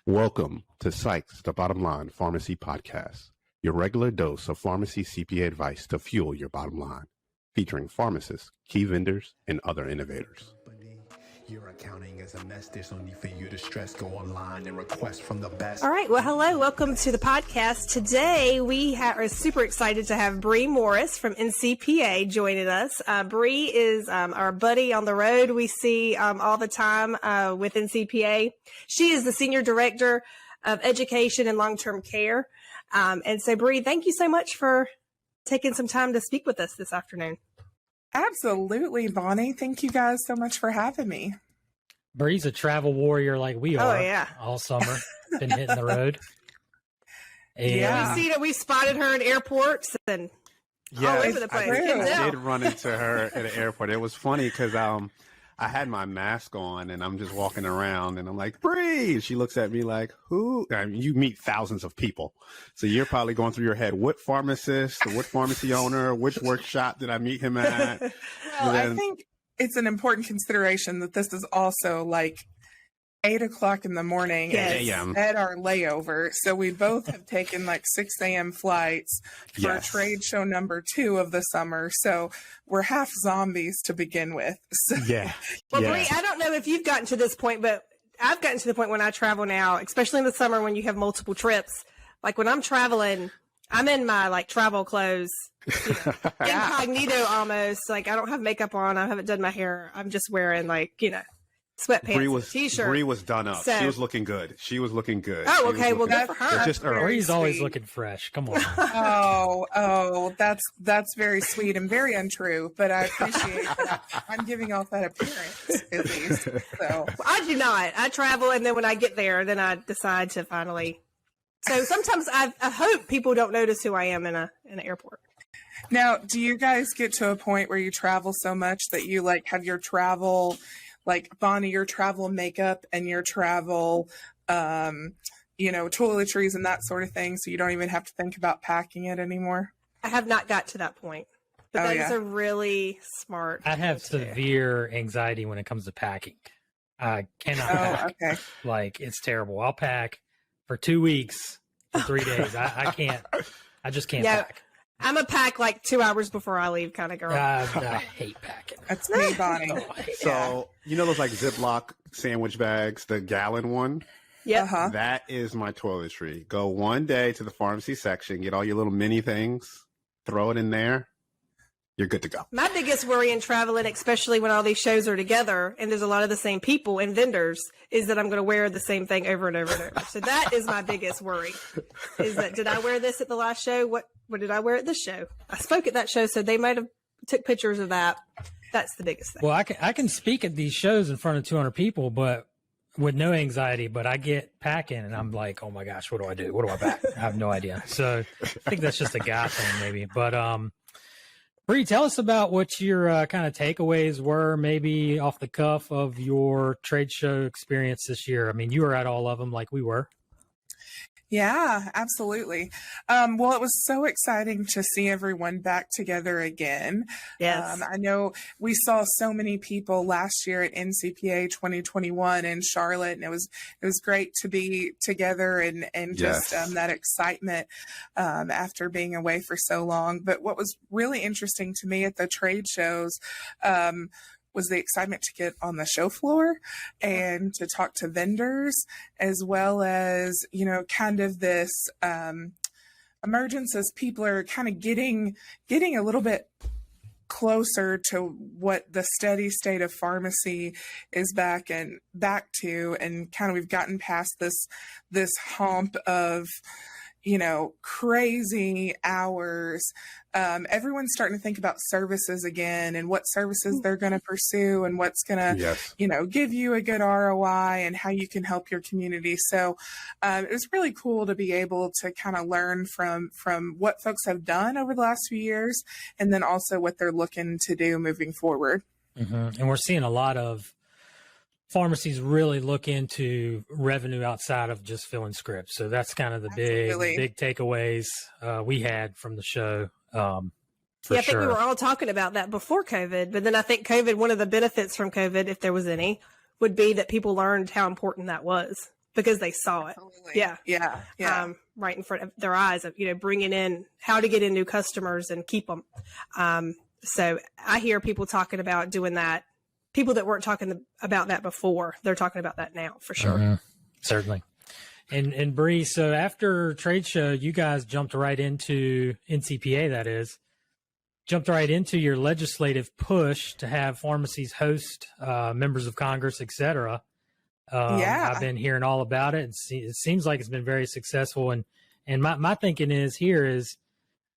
Welcome to Sykes, the Bottom Line Pharmacy Podcast, your regular dose of pharmacy CPA advice to fuel your bottom line, featuring pharmacists, key vendors, and other innovators. Your accounting is a mess. There's no need for you to stress. Go online and request from the best. All right. Well, hello. Welcome to the podcast. Today, we are super excited to have Bri Morris from NCPA joining us. Bri is our buddy on the road we see all the time with NCPA. She is the Senior Director of Education and Long-Term Care. And so, Bri, thank you so much for taking some time to speak with us this afternoon. Absolutely, Bonnie. Thank you guys so much for having me. Bri's a travel warrior like we are. Oh, yeah. All summer. Been hitting the road. And Yeah. We see that we spotted her in airports and all over the place. I did run into her at an airport. It was funny because I had my mask on and I'm just walking around and I'm like, Bri. She looks at me like, who? I mean, you meet thousands of people. So you're probably going through your head, what pharmacist, what pharmacy owner, which workshop did I meet him at? Well, I think it's an important consideration that this is also like 8 o'clock in the morning at our layover. So we both have taken like 6 a.m. flights for trade show number 2 of the summer. So we're half zombies to begin with. So. Yeah. Well, Bri, I don't know if you've gotten to this point, but I've gotten to the point when I travel now, especially in the summer when you have multiple trips. Like when I'm traveling, I'm in my like travel clothes, incognito almost. Like I don't have makeup on. I haven't done my hair. I'm just wearing like, sweatpants, and t-shirt. Bri was done up. So, she was looking good. Oh, okay. Well, good for her. It's just early. Bri's always looking fresh. Come on. That's very sweet and very untrue, but I appreciate that. I'm giving off that appearance at least. So I do not. I travel, and then when I get there, then I decide to finally. So sometimes I hope people don't notice who I am in an airport. Now, do you guys get to a point where you travel so much that you like have your travel, like Bonnie, your travel makeup and your travel, toiletries and that sort of thing, so you don't even have to think about packing it anymore? I have not got to that point, but that is a really smart. I have severe anxiety when it comes to packing. I cannot pack. Okay. Like it's terrible. I'll pack for 2 weeks, for 3 days. I can't. I just can't pack. I'm a pack like 2 hours before I leave kind of girl. I hate packing. That's me, Bonnie. So, those like Ziploc sandwich bags, the gallon one? Yeah. That is my toiletry. Go one day to the pharmacy section, get all your little mini things, throw it in there. You're good to go. My biggest worry in traveling, especially when all these shows are together and there's a lot of the same people and vendors, is that I'm going to wear the same thing over and over and over. So that is my biggest worry. Is that did I wear this at the last show? What did I wear at this show? I spoke at that show, so they might have took pictures of that. That's the biggest thing. Well, I can speak at these shows in front of 200 people, but with no anxiety. But I get packing, and I'm like, oh my gosh, what do I do? What do I pack? I have no idea. So I think that's just a guy thing, maybe. But Bri, tell us about what your kind of takeaways were, maybe off the cuff of your trade show experience this year. I mean, you were at all of them like we were. Yeah, absolutely. Well, it was so exciting to see everyone back together again. Yes. I know we saw so many people last year at NCPA 2021 in Charlotte, and it was great to be together and just that excitement after being away for so long. But what was really interesting to me at the trade shows was the excitement to get on the show floor and to talk to vendors, as well as, kind of this emergence as people are kind of getting a little bit closer to what the steady state of pharmacy is back to, and kind of we've gotten past this hump of, crazy hours. Everyone's starting to think about services again and what services they're going to pursue and what's going to, give you a good ROI and how you can help your community. So it was really cool to be able to kind of learn from what folks have done over the last few years, and then also what they're looking to do moving forward. Mm-hmm. And we're seeing a lot of pharmacies really look into revenue outside of just filling scripts. So that's kind of the big takeaways we had from the show. I think we were all talking about that before COVID, but then I think COVID, one of the benefits from COVID, if there was any, would be that people learned how important that was. because they saw it. Absolutely. Yeah. Yeah. Right in front of their eyes of, bringing in how to get in new customers and keep them. So I hear people talking about doing that. People that weren't talking about that before, they're talking about that now for sure. Mm-hmm. Certainly. And Bri, so after trade show, you guys jumped right into NCPA, that is, jumped right into your legislative push to have pharmacies host members of Congress, et cetera. I've been hearing all about it. It seems like it's been very successful. And my thinking is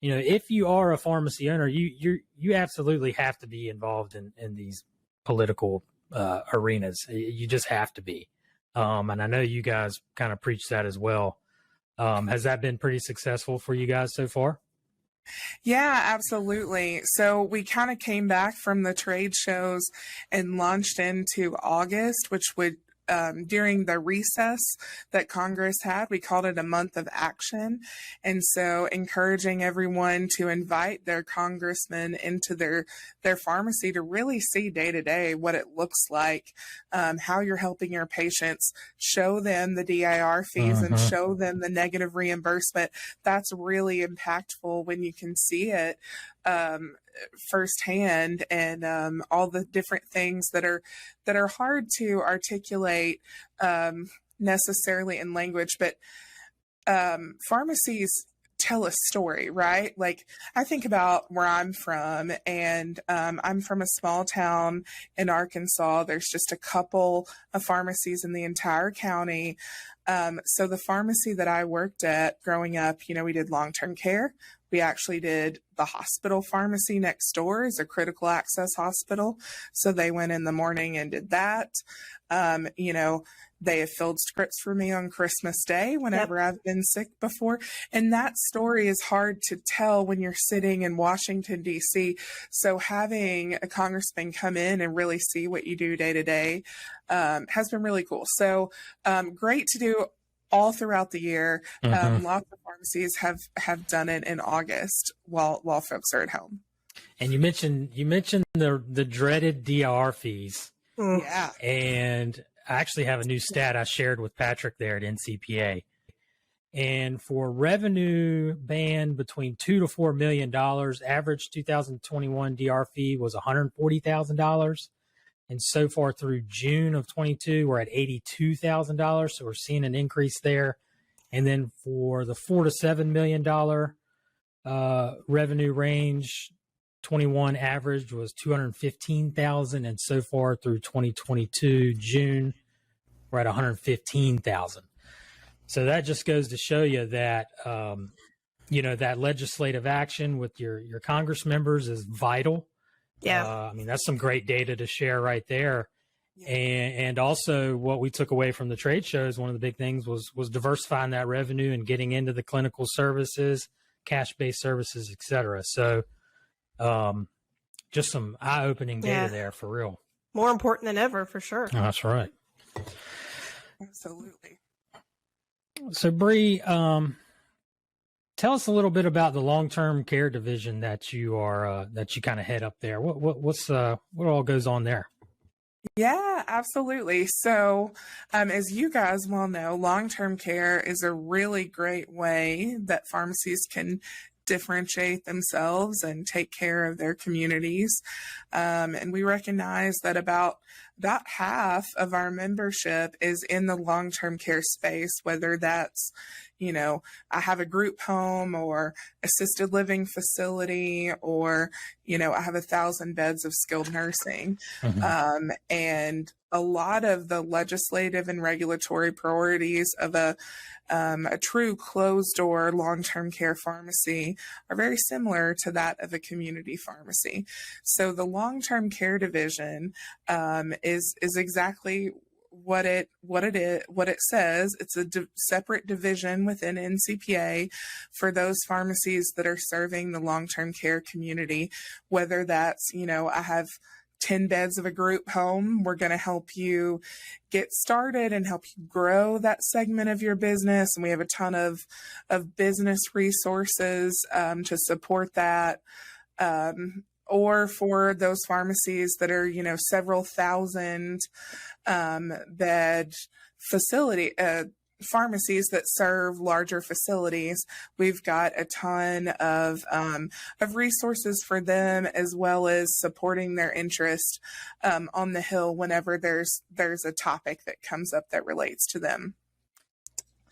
if you are a pharmacy owner, you absolutely have to be involved in these political arenas. You just have to be. And I know you guys kind of preach that as well. Has that been pretty successful for you guys so far? Yeah, absolutely. So we kind of came back from the trade shows and launched into August, which would during the recess that Congress had, we called it a month of action. And so encouraging everyone to invite their congressman into their pharmacy to really see day to day what it looks like, how you're helping your patients, show them the DIR fees and show them the negative reimbursement. That's really impactful when you can see it firsthand, and all the different things that are hard to articulate necessarily in language, but pharmacies tell a story, right? Like I think about where I'm from, and I'm from a small town in Arkansas. There's just a couple of pharmacies in the entire county. So the pharmacy that I worked at growing up, we did long-term care. We actually did the hospital pharmacy next door is a critical access hospital. So they went in the morning and did that. They have filled scripts for me on Christmas Day whenever I've been sick before. And that story is hard to tell when you're sitting in Washington, D.C. So having a congressman come in and really see what you do day to day has been really cool. So great to do all throughout the year. Lots of pharmacies have done it in August while folks are at home. And you mentioned the dreaded DIR fees. Yeah. And I actually have a new stat I shared with Patrick there at NCPA. And for revenue band between $2 to $4 million, average 2021 DR fee was $140,000. And so far through June of 22, we're at $82,000. So we're seeing an increase there. And then for the $4 to $7 million revenue range, 21 average was 215,000, and so far through 2022 June, we're at 115,000. So that just goes to show you that that legislative action with your Congress members is vital. Yeah, that's some great data to share right there. Yeah. And also what we took away from the trade shows, one of the big things was diversifying that revenue and getting into the clinical services, cash-based services, et cetera. So just some eye-opening data there for real. More important than ever, for sure. Oh, that's right. Absolutely. So Bri, tell us a little bit about the long-term care division that you kind of head up there. What all goes on there? Yeah, absolutely. So, as you guys well know, long-term care is a really great way that pharmacies can differentiate themselves and take care of their communities. And we recognize that about half of our membership is in the long-term care space, whether that's, I have a group home or assisted living facility, or, I have 1,000 beds of skilled nursing. And a lot of the legislative and regulatory priorities of a true closed-door long-term care pharmacy are very similar to that of a community pharmacy. So the long-term care division is exactly what it says. It's a separate division within NCPA for those pharmacies that are serving the long-term care community, whether that's, I have 10 beds of a group home. We're going to help you get started and help you grow that segment of your business. And we have a ton of business resources to support that. Or for those pharmacies that are, several thousand bed pharmacies that serve larger facilities. We've got a ton of resources for them, as well as supporting their interest on the Hill whenever there's a topic that comes up that relates to them.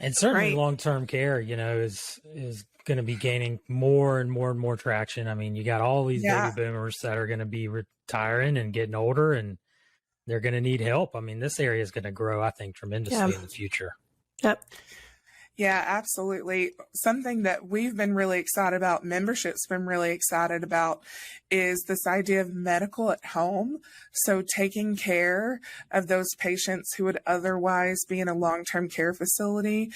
And certainly Right. long-term care, is going to be gaining more and more and more traction. I mean, you got all these baby boomers that are going to be retiring and getting older, and they're going to need help. I mean, this area is going to grow, I think, tremendously in the future. Yep. Yeah, absolutely. Something that we've been really excited about, membership's been really excited about, is this idea of medical at home. So taking care of those patients who would otherwise be in a long-term care facility,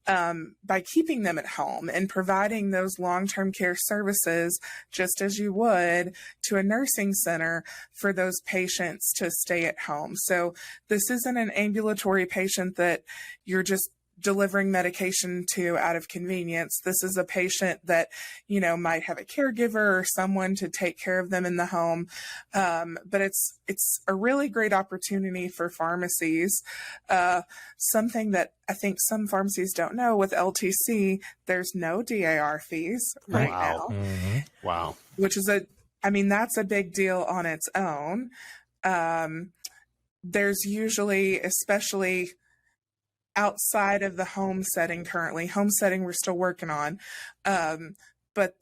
by keeping them at home and providing those long-term care services, just as you would to a nursing center, for those patients to stay at home. So this isn't an ambulatory patient that you're just delivering medication to out of convenience. This is a patient that, might have a caregiver or someone to take care of them in the home. But it's a really great opportunity for pharmacies. Something that I think some pharmacies don't know, with LTC, there's no DIR fees right now. Mm-hmm. Wow. Which is that's a big deal on its own. There's usually, especially outside of the home setting currently, home setting we're still working on, but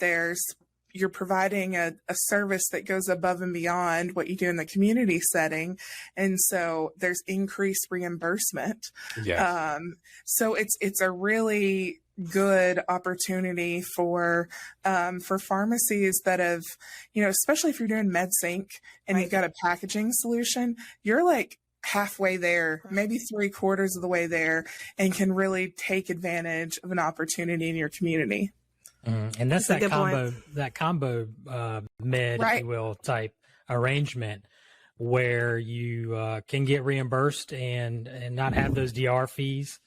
you're providing a service that goes above and beyond what you do in the community setting. And so there's increased reimbursement. Yes. So it's a really good opportunity for pharmacies that have, especially if you're doing MedSync and you've got a packaging solution, you're like halfway there, maybe 3/4 of the way there, and can really take advantage of an opportunity in your community. And that's that combo med, Right. if you will, type arrangement where you can get reimbursed and not have those DR fees,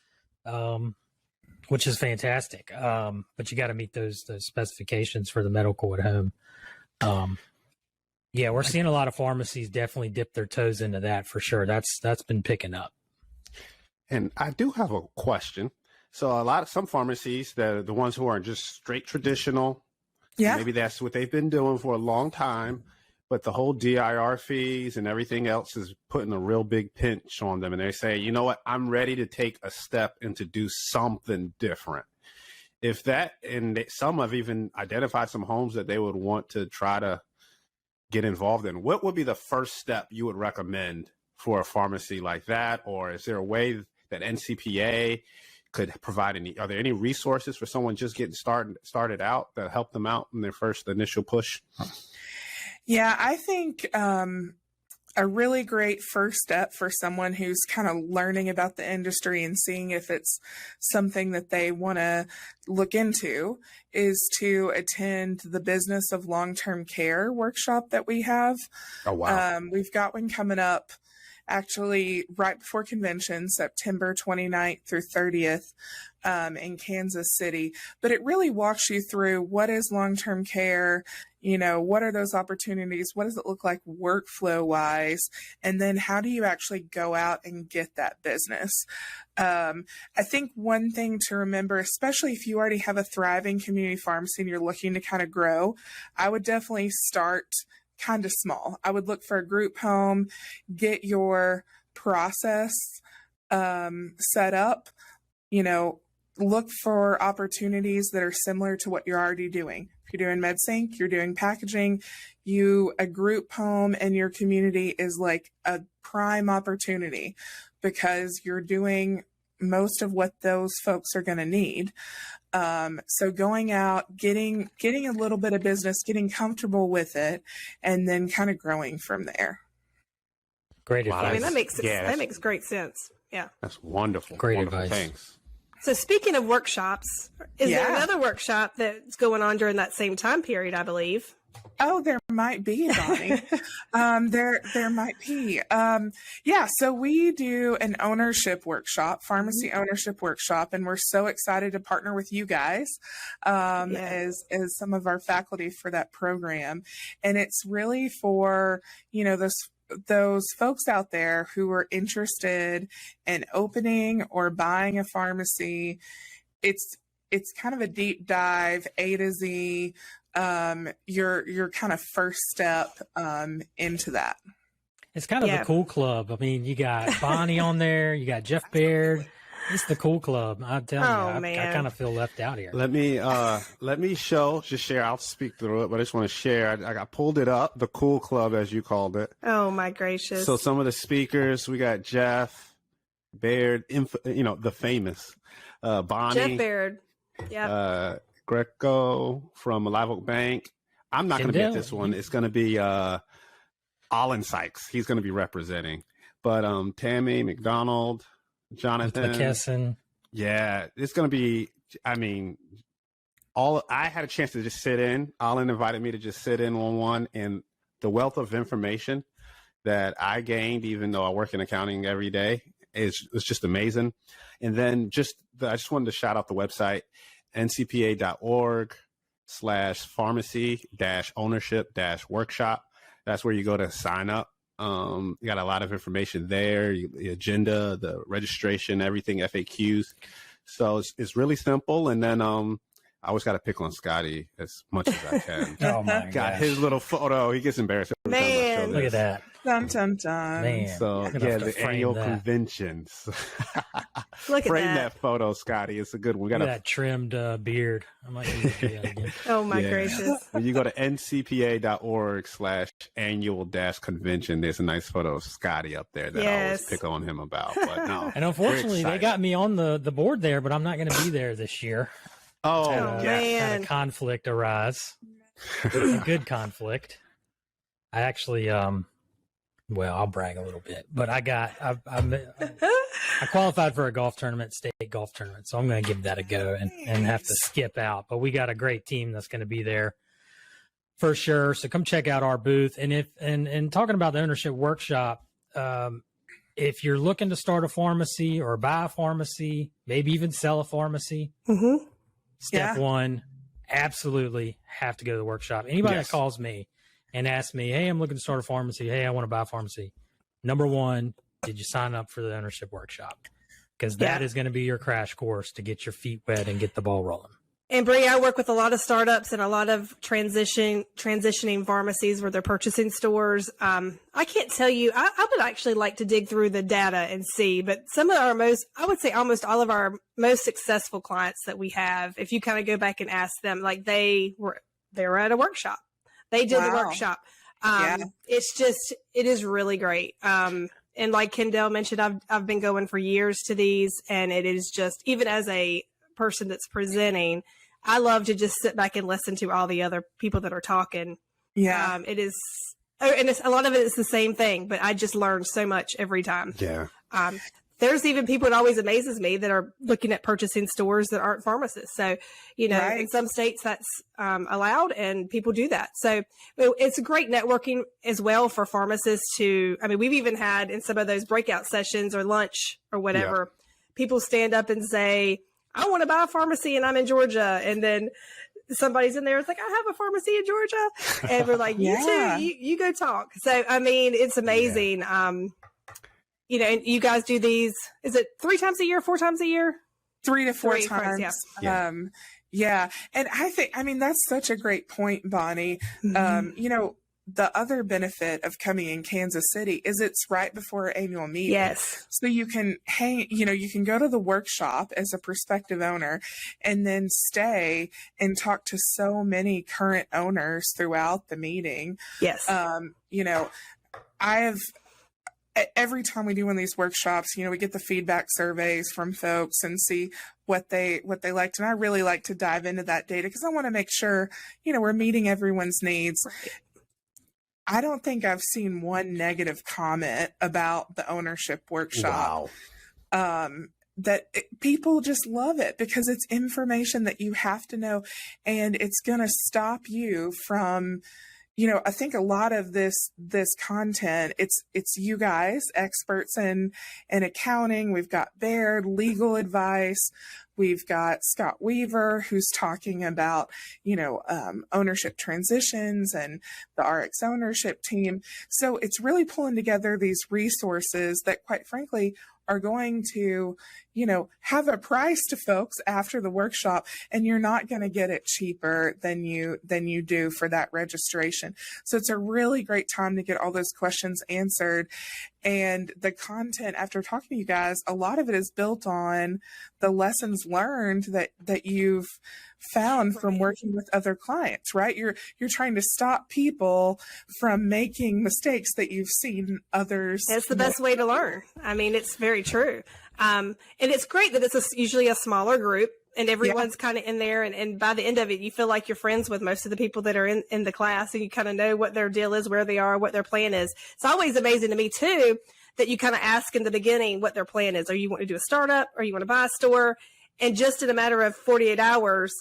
which is fantastic. But you got to meet those specifications for the medical at home. Yeah, we're seeing a lot of pharmacies definitely dip their toes into that for sure. That's been picking up. And I do have a question. So some pharmacies, the ones who are just straight traditional, maybe that's what they've been doing for a long time, but the whole DIR fees and everything else is putting a real big pinch on them. And they say, you know what, I'm ready to take a step and to do something different. If that, and some have even identified some homes that they would want to try to get involved in, what would be the first step you would recommend for a pharmacy like that? Or is there a way that NCPA could provide are there any resources for someone just getting started out that help them out in their first initial push? Yeah, I think a really great first step for someone who's kind of learning about the industry and seeing if it's something that they want to look into is to attend the Business of Long-Term Care workshop that we have. Oh, wow. We've got one coming up actually right before convention, September 29th through 30th in Kansas City. But it really walks you through what is long-term care, what are those opportunities? What does it look like workflow wise? And then how do you actually go out and get that business? I think one thing to remember, especially if you already have a thriving community pharmacy and you're looking to kind of grow, I would definitely start kind of small. I would look for a group home, get your process set up, look for opportunities that are similar to what you're already doing. If you're doing MedSync, you're doing packaging, a group home in your community is like a prime opportunity because you're doing most of what those folks are going to need. So going out, getting a little bit of business, getting comfortable with it, and then kind of growing from there. Great advice. I mean, that makes great sense. Yeah. That's wonderful. Great wonderful. advice. Thanks. So speaking of workshops, is there another workshop that's going on during that same time period, I believe? Oh, there might be, Bonnie. There might be. So we do an ownership workshop, pharmacy ownership workshop, and we're so excited to partner with you guys as some of our faculty for that program. And it's really for, those those folks out there who are interested in opening or buying a pharmacy, it's kind of a deep dive, A to Z, your kind of first step into that. It's kind of the cool club. I mean, you got Bonnie on there, you got Jeff Baird. It's the cool club. I'm telling you, I kind of feel left out here. Let me share. I'll speak through it, but I just want to share. I got pulled it up, the cool club, as you called it. Oh my gracious. So some of the speakers, we got Jeff Baird, the famous Bonnie. Jeff Baird. Yeah. Greco from Live Oak Bank. I'm not going to be at this one. It's going to be Alan Sykes. He's going to be representing. But Tammy McDonald, Jonathan McKesson. Yeah, it's going to be, I had a chance to just sit in. Alan invited me to just sit in on one, and the wealth of information that I gained, even though I work in accounting every day, is just amazing. And then I just wanted to shout out the website, ncpa.org/pharmacy-ownership-workshop. That's where you go to sign up. You got a lot of information there, the agenda, the registration, everything, FAQs. So it's really simple. And then I always got to pick on Scotty as much as I can. Oh my God, his little photo, he gets embarrassed every time I show this. Look at that. Dun, dun, dun. Man. So the annual conventions. Look at Frame that photo, Scotty. It's a good one. We got that trimmed beard. I might use that again. Oh my gracious. When you go to ncpa.org/annual-convention, there's a nice photo of Scotty up there that I always pick on him about. But no. And unfortunately, they got me on the board there, but I'm not going to be there this year. Oh, man. Had a conflict arise. A good conflict. I actually, I'll brag a little bit, but I qualified for a golf tournament, state golf tournament. So I'm going to give that a go and have to skip out, but we got a great team that's going to be there for sure. So come check out our booth. And talking about the ownership workshop, if you're looking to start a pharmacy or buy a pharmacy, maybe even sell a pharmacy, step one, absolutely have to go to the workshop. Anybody that calls me and asks me, hey, I'm looking to start a pharmacy. Hey, I want to buy a pharmacy. Number one, did you sign up for the ownership workshop? Because that is going to be your crash course to get your feet wet and get the ball rolling. And Bri, I work with a lot of startups and a lot of transitioning pharmacies where they're purchasing stores. I can't tell you, I would actually like to dig through the data and see, but some of our I would say almost all of our most successful clients that we have, if you kind of go back and ask them, like they were at a workshop. They did the workshop. It is really great. And like Kendell mentioned, I've been going for years to these, and it is just, even as a person that's presenting, I love to just sit back and listen to all the other people that are talking. Yeah. It is, and a lot of it is the same thing, but I just learn so much every time. Yeah. There's even people, it always amazes me, that are looking at purchasing stores that aren't pharmacists. So, in some states that's allowed, and people do that. So it's a great networking as well for pharmacists we've even had in some of those breakout sessions or lunch or whatever, people stand up and say, I want to buy a pharmacy and I'm in Georgia. And then somebody's in there. It's like, I have a pharmacy in Georgia. And we're like, you too, you go talk. So, it's amazing. And you guys do these, is it 3 times a year, 4 times a year? 3 to 4 times. And I think, that's such a great point, Bonnie. The other benefit of coming in Kansas City is it's right before our annual meeting. Yes. So you can you can go to the workshop as a prospective owner and then stay and talk to so many current owners throughout the meeting. Yes. Every time we do one of these workshops, we get the feedback surveys from folks and see what they liked. And I really like to dive into that data because I want to make sure, we're meeting everyone's needs. Right. I don't think I've seen one negative comment about the ownership workshop. Wow. People just love it because it's information that you have to know, and it's going to stop you from, I think a lot of this content, it's you guys, experts in accounting. We've got Baird, legal advice. We've got Scott Weaver, who's talking about, ownership transitions and the RX ownership team. So it's really pulling together these resources that, quite frankly, are going to, have a price to folks after the workshop, and you're not going to get it cheaper than you do for that registration. So it's a really great time to get all those questions answered. And the content, after talking to you guys, a lot of it is built on the lessons learned that you've found from working with other clients, right? You're trying to stop people from making mistakes that you've seen others. It's the best way to learn. I mean, it's very true. And it's great that it's usually a smaller group and everyone's kind of in there. And by the end of it, you feel like you're friends with most of the people that are in the class, and you kind of know what their deal is, where they are, what their plan is. It's always amazing to me too, that you kind of ask in the beginning what their plan is. Are you want to do a startup, or you want to buy a store? And just in a matter of 48 hours,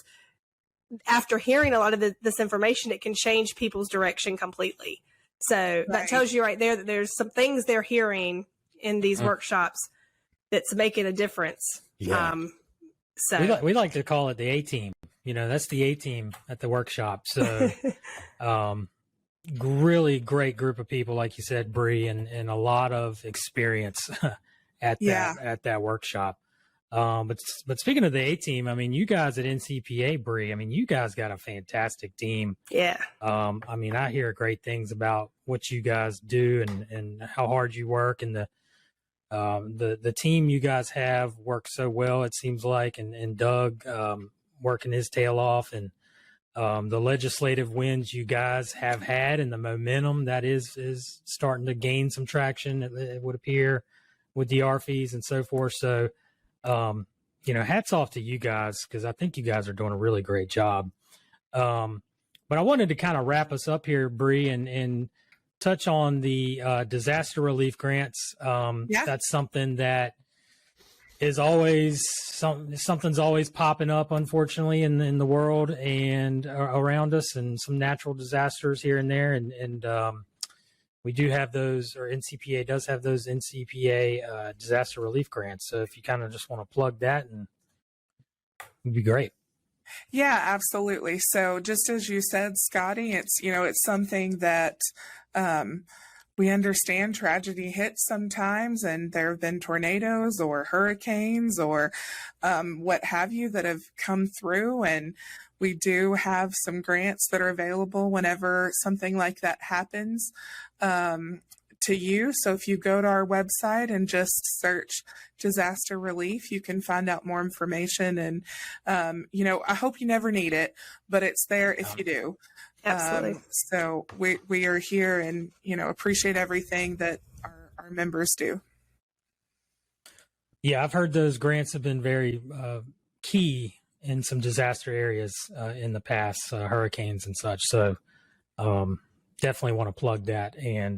after hearing a lot of this information, it can change people's direction completely. So that tells you right there that there's some things they're hearing in these workshops that's making a difference. Yeah. So we like to call it the A-team. That's the A-team at the workshop. So really great group of people, like you said, Bri, and a lot of experience at that workshop. But speaking of the A-team, I mean, you guys at NCPA, Bri, I mean, you guys got a fantastic team. Yeah. I mean, I hear great things about what you guys do and how hard you work, and the team you guys have works so well, it seems like, and Doug working his tail off, and the legislative wins you guys have had, and the momentum that is starting to gain some traction, it would appear, with DR fees and so forth. So, hats off to you guys, because I think you guys are doing a really great job. But I wanted to kind of wrap us up here, Bri, and touch on the disaster relief grants. That's something that is always something's always popping up, unfortunately, in the world and around us, and some natural disasters here and there. And we do have those, or NCPA does have those NCPA disaster relief grants. So if you kind of just want to plug that, and it'd be great. Yeah, absolutely. So just as you said, Scotty, it's something that we understand tragedy hits sometimes, and there have been tornadoes or hurricanes or what have you that have come through, and we do have some grants that are available whenever something like that happens to you. So if you go to our website and just search disaster relief, you can find out more information. And, I hope you never need it, but it's there if you do. Absolutely. So we are here and, appreciate everything that our members do. Yeah, I've heard those grants have been very key in some disaster areas in the past, hurricanes and such. So definitely want to plug that and,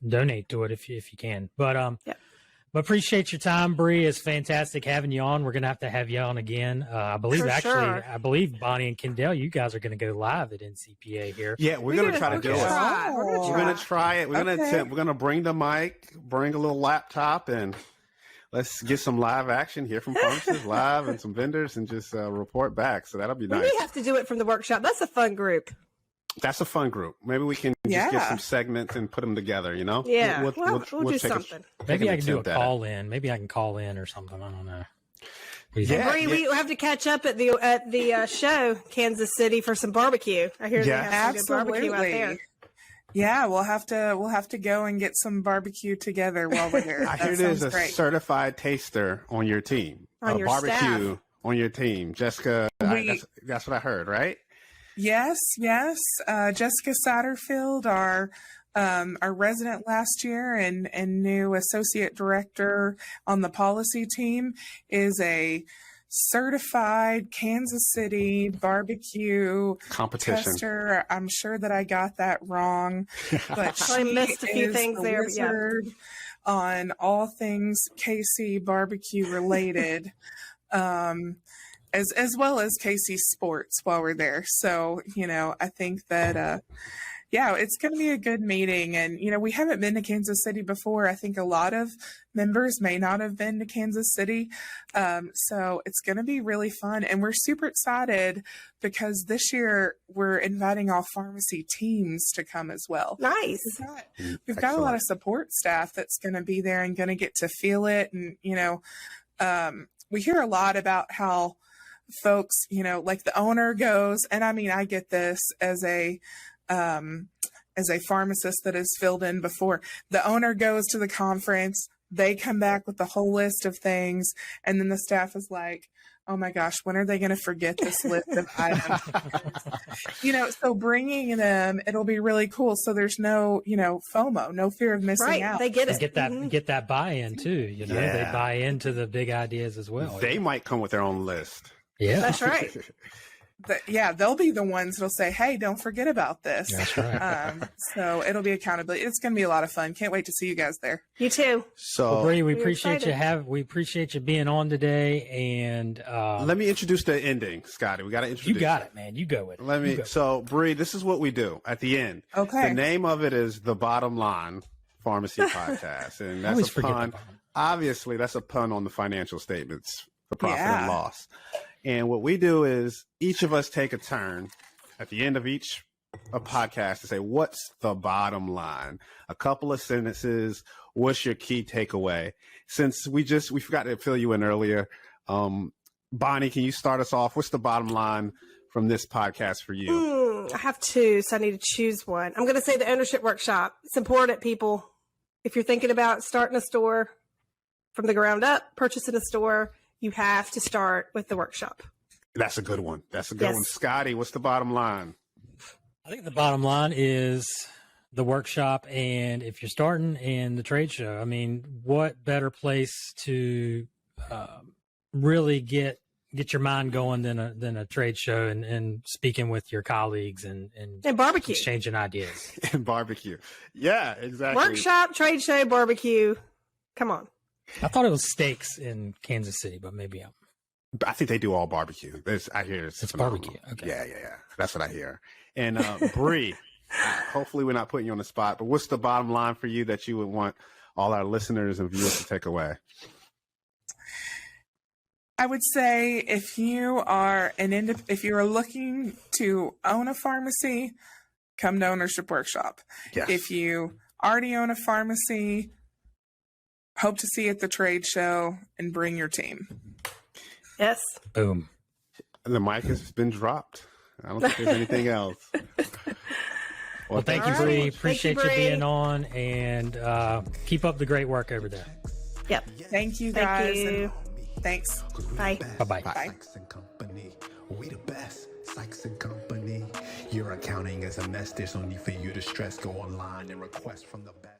donate to it if you can. But appreciate your time, Bri. It's fantastic having you on. We're going to have you on again. I believe I believe Bonnie and Kendell, you guys are going to go live at NCPA here. Yeah, we're going to try to do it. We're going to try it. We're going to bring the mic, bring a little laptop, and let's get some live action here from pharmacists live and some vendors, and just report back. So that'll be nice. We have to do it from the workshop. That's a fun group. That's a fun group. Maybe we can just get some segments and put them together, Yeah, we'll do something. Maybe I can do a call in. Maybe I can call in or something. I don't know. Bri, we have to catch up at the show, Kansas City, for some barbecue. I hear they have some good barbecue out there. Yeah, we'll have to go and get some barbecue together while we're there. I hear there's a certified taster on your team. On your barbecue staff. On your team, Jessica. That's what I heard, right? Yes. Jessica Satterfield, our resident last year and new associate director on the policy team, is a certified Kansas City barbecue competition tester. I'm sure that I got that wrong, but I missed a few things there. Wizard on all things KC barbecue related. as well as KC Sports while we're there. So, I think that, yeah, it's going to be a good meeting. And, we haven't been to Kansas City before. I think a lot of members may not have been to Kansas City. So it's going to be really fun. And we're super excited because this year we're inviting all pharmacy teams to come as well. Nice. We've got a lot of support staff that's going to be there and going to get to feel it. And, we hear a lot about how folks, like the owner goes, and I mean, I get this as a pharmacist that has filled in before. The owner goes to the conference, they come back with the whole list of things, and then the staff is like, oh my gosh, when are they going to forget this list of items? So bringing them, it'll be really cool. So there's no, FOMO, no fear of missing out. They get it. Get that buy-in too. They buy into the big ideas as well. They might come with their own list. Yeah, that's right. They'll be the ones that'll say, hey, don't forget about this. That's right. So it'll be accountability. It's going to be a lot of fun. Can't wait to see you guys there. You too. So, Bri, we appreciate we appreciate you being on today. And let me introduce the ending, Scotty. We got to introduce. You got it, man. You go with it. So, Bri, this is what we do at the end. Okay. The name of it is The Bottom Line Pharmacy Podcast, and that's a pun. Obviously, that's a pun on the financial statements, the profit and loss. And what we do is each of us take a turn at the end of each podcast to say, what's the bottom line? A couple of sentences. What's your key takeaway? Since we forgot to fill you in earlier. Bonnie, can you start us off? What's the bottom line from this podcast for you? I have two, so I need to choose one. I'm going to say the ownership workshop. It's important, people. If you're thinking about starting a store from the ground up, purchasing a store, you have to start with the workshop. That's a good one. One. Scotty, what's the bottom line? I think the bottom line is the workshop. And if you're starting in the trade show, I mean, what better place to really get your mind going than a trade show and speaking with your colleagues and barbecue, exchanging ideas. And barbecue. Yeah, exactly. Workshop, trade show, barbecue. Come on. I thought it was steaks in Kansas City, but maybe I think they do all barbecue. I hear it's barbecue. Okay. Yeah. That's what I hear. And Bri, hopefully we're not putting you on the spot, but what's the bottom line for you that you would want all our listeners and viewers to take away? I would say if you are if you are looking to own a pharmacy, come to Ownership Workshop. Yes. If you already own a pharmacy, hope to see you at the trade show and bring your team. Yes. Boom. The mic has been dropped. I don't think there's anything else. Well, thank you, Bri. Appreciate you being on, and keep up the great work over there. Yep. Thank you, guys. Thank you. Thanks. Bye. Bye-bye. Sykes and Company. We the best. Sykes and Company. Your accounting is a mess. There's no need for you to stress. Go online and request from the best.